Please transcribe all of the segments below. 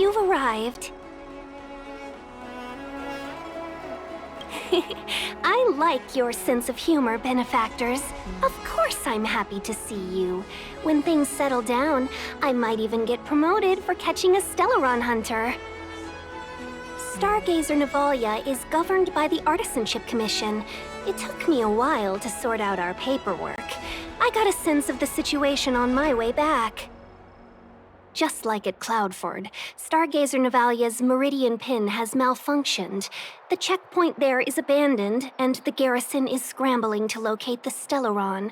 you've arrived. I like your sense of humor, benefactors. Of course I'm happy to see you. When things settle down, I might even get promoted for catching a Stellaron hunter. Stargazer Navalia is governed by the Artisanship Commission. It took me a while to sort out our paperwork. I got a sense of the situation on my way back. Just like at Cloudford, Stargazer Navalia's Meridian Pin has malfunctioned. The checkpoint there is abandoned, and the garrison is scrambling to locate the Stellaron.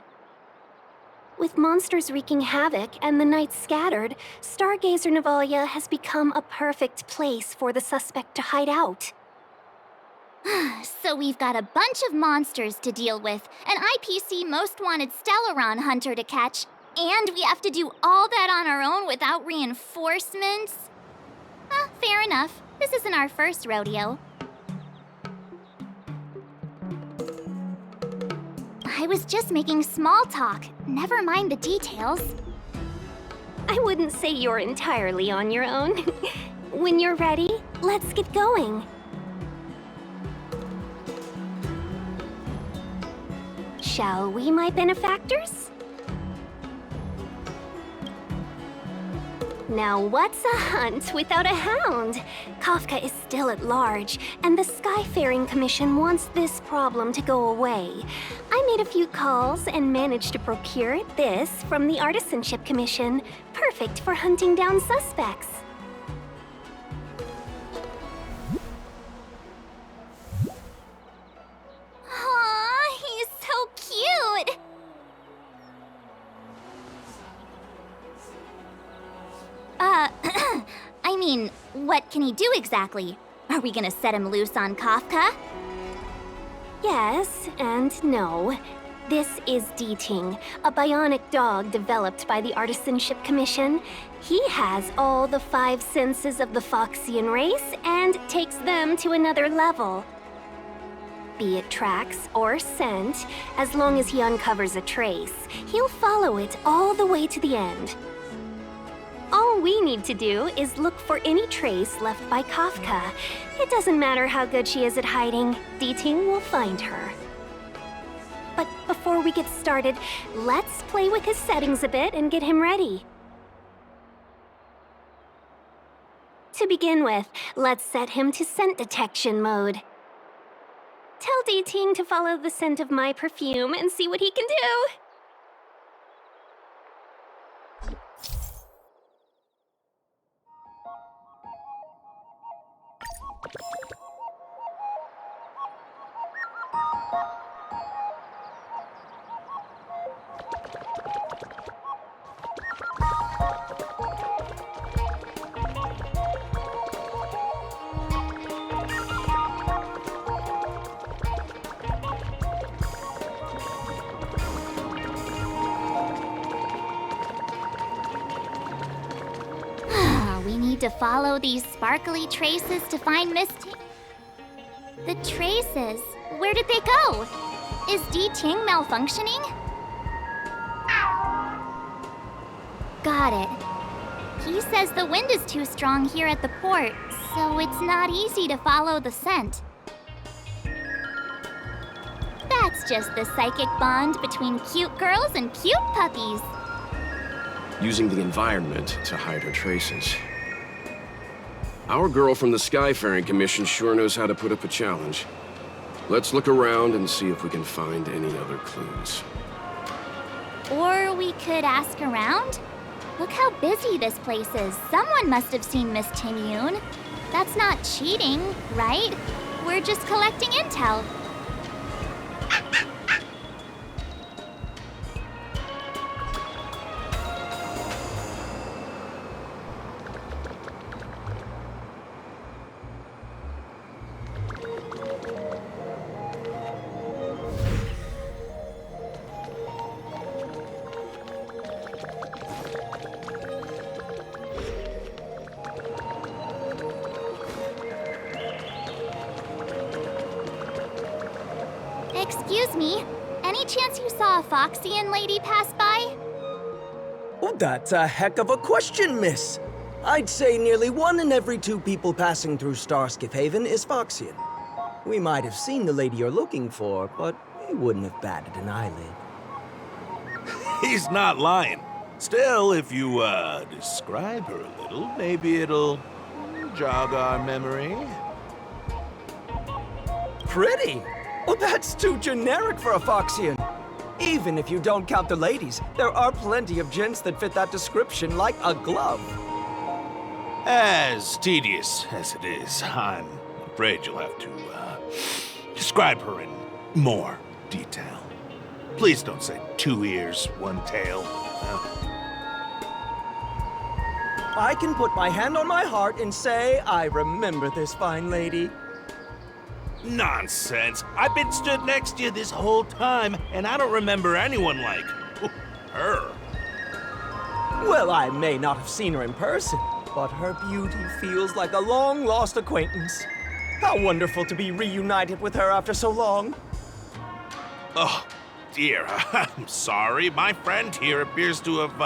With monsters wreaking havoc and the night scattered, Stargazer Navalia has become a perfect place for the suspect to hide out. So we've got a bunch of monsters to deal with, an IPC Most Wanted Stellaron hunter to catch, and we have to do all that on our own without reinforcements? Fair enough. This isn't our first rodeo. I was just making small talk. Never mind the details. I wouldn't say you're entirely on your own. When you're ready, let's get going. Shall we, my benefactors? Now what's a hunt without a hound? Kafka is still at large, and the Skyfaring Commission wants this problem to go away. I made a few calls and managed to procure this from the Artisanship Commission. Perfect for hunting down suspects. Aw, he's so cute! I mean, what can he do exactly? Are we gonna set him loose on Kafka? Yes and no. This is D-Ting, a bionic dog developed by the Artisanship Commission. He has all the 5 senses of the Foxian race and takes them to another level. Be it tracks or scent, as long as he uncovers a trace, he'll follow it all the way to the end. All we need to do is look for any trace left by Kafka. It doesn't matter how good she is at hiding, D-Ting will find her. But before we get started, let's play with his settings a bit and get him ready. To begin with, let's set him to scent detection mode. Tell D-Ting to follow the scent of my perfume and see what he can do. We need to follow these sparkly traces to find Miss Ting. The traces? Where did they go? Is D-Ting malfunctioning? Got it. He says the wind is too strong here at the port, so it's not easy to follow the scent. That's just the psychic bond between cute girls and cute puppies. Using the environment to hide her traces. Our girl from the Skyfaring Commission sure knows how to put up a challenge. Let's look around and see if we can find any other clues. Or we could ask around? Look how busy this place is. Someone must have seen Miss Ting Yoon. That's not cheating, right? We're just collecting intel. Excuse me, any chance you saw a Foxian lady pass by? Oh, that's a heck of a question, miss. I'd say nearly 1 in every 2 people passing through Starskiff Haven is Foxian. We might have seen the lady you're looking for, but we wouldn't have batted an eyelid. He's not lying. Still, if you, describe her a little, maybe it'll jog our memory. Pretty? Well, that's too generic for a Foxian. Even if you don't count the ladies, there are plenty of gents that fit that description like a glove. As tedious as it is, I'm afraid you'll have to, describe her in more detail. Please don't say 2 ears, 1 tail. I can put my hand on my heart and say I remember this fine lady. Nonsense. I've been stood next to you this whole time, and I don't remember anyone like her. Well, I may not have seen her in person, but her beauty feels like a long-lost acquaintance. How wonderful to be reunited with her after so long. Oh, dear. I'm sorry. My friend here appears to have,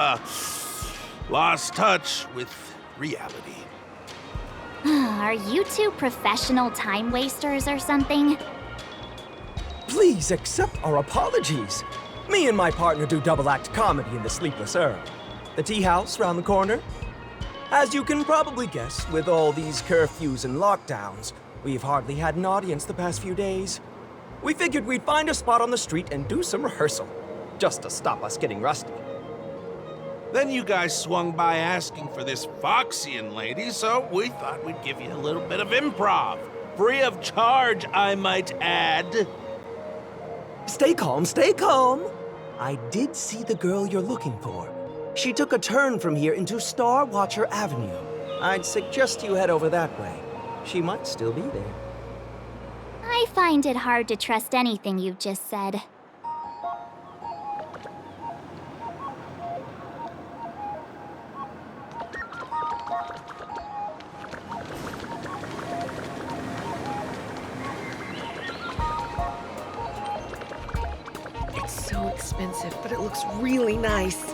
lost touch with reality. Are you 2 professional time wasters or something? Please accept our apologies. Me and my partner do double-act comedy in the Sleepless Earl. The tea house round the corner. As you can probably guess, with all these curfews and lockdowns, we've hardly had an audience the past few days. We figured we'd find a spot on the street and do some rehearsal, just to stop us getting rusty. Then you guys swung by asking for this Foxian lady, so we thought we'd give you a little bit of improv. Free of charge, I might add. Stay calm, stay calm. I did see the girl you're looking for. She took a turn from here into Star Watcher Avenue. I'd suggest you head over that way. She might still be there. I find it hard to trust anything you've just said. It's so expensive, but it looks really nice.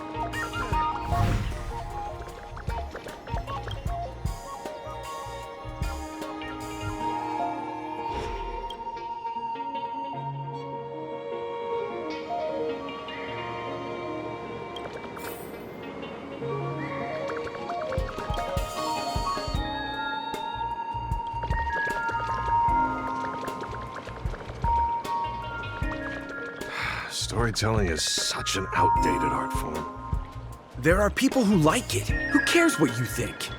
Storytelling is such an outdated art form. There are people who like it. Who cares what you think?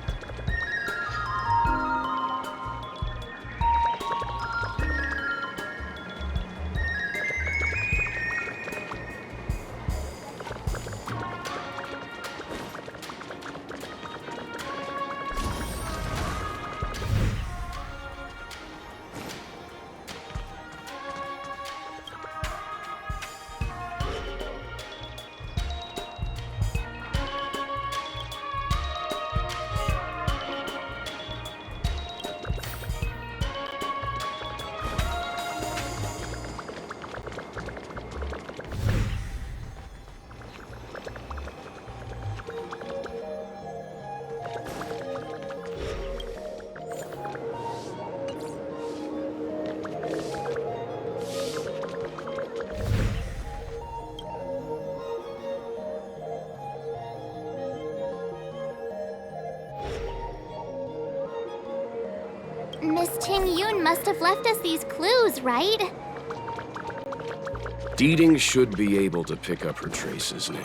Miss Ting Yun must have left us these clues, right? Deeding should be able to pick up her traces now.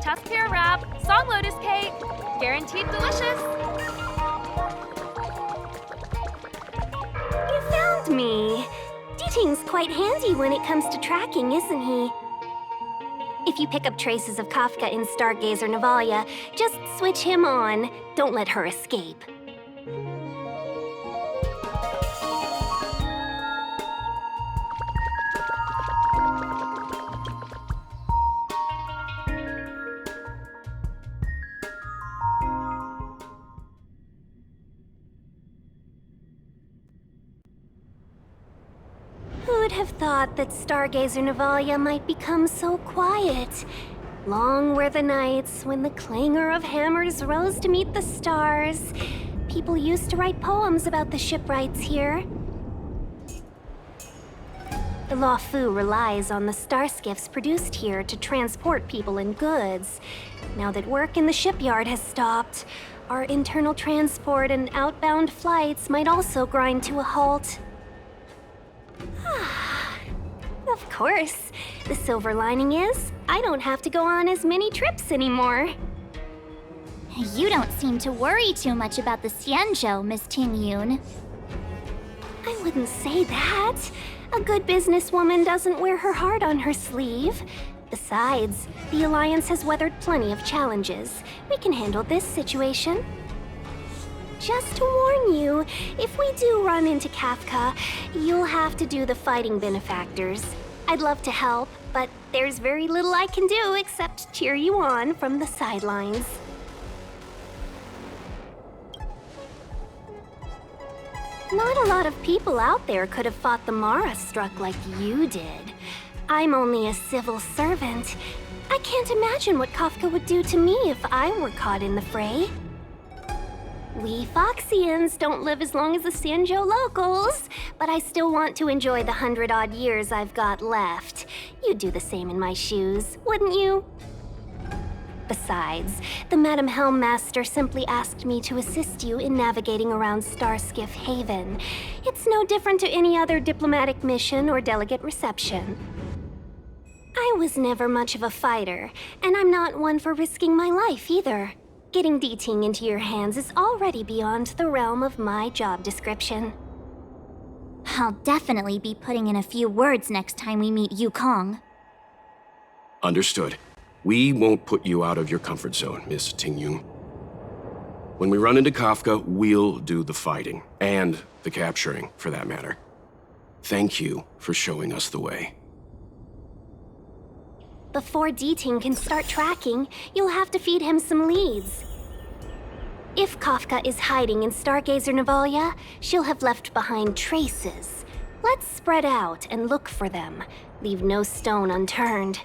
Tough pear wrap, song lotus cake, guaranteed delicious. You found me. Deeting's quite handy when it comes to tracking, isn't he? If you pick up traces of Kafka in Stargazer Navalia, just switch him on. Don't let her escape. would have thought that Stargazer Navalia might become so quiet? Long were the nights when the clangor of hammers rose to meet the stars. People used to write poems about the shipwrights here. The Lawfu relies on the starskiffs produced here to transport people and goods. Now that work in the shipyard has stopped, our internal transport and outbound flights might also grind to a halt. Of course. The silver lining is, I don't have to go on as many trips anymore. You don't seem to worry too much about the Xianzhou, Miss Ting Yun. I wouldn't say that. A good businesswoman doesn't wear her heart on her sleeve. Besides, the Alliance has weathered plenty of challenges. We can handle this situation. Just to warn you, if we do run into Kafka, you'll have to do the fighting benefactors. I'd love to help, but there's very little I can do except cheer you on from the sidelines. Not a lot of people out there could have fought the Mara struck like you did. I'm only a civil servant. I can't imagine what Kafka would do to me if I were caught in the fray. We Foxians don't live as long as the Xianzhou locals, but I still want to enjoy the 100-odd years I've got left. You'd do the same in my shoes, wouldn't you? Besides, the Madam Helmmaster simply asked me to assist you in navigating around Starskiff Haven. It's no different to any other diplomatic mission or delegate reception. I was never much of a fighter, and I'm not one for risking my life either. Getting D-Ting into your hands is already beyond the realm of my job description. I'll definitely be putting in a few words next time we meet Yukong. Understood. We won't put you out of your comfort zone, Miss Tingyun. When we run into Kafka, we'll do the fighting. And the capturing, for that matter. Thank you for showing us the way. Before D-Ting can start tracking, you'll have to feed him some leads. If Kafka is hiding in Stargazer Navalia, she'll have left behind traces. Let's spread out and look for them. Leave no stone unturned.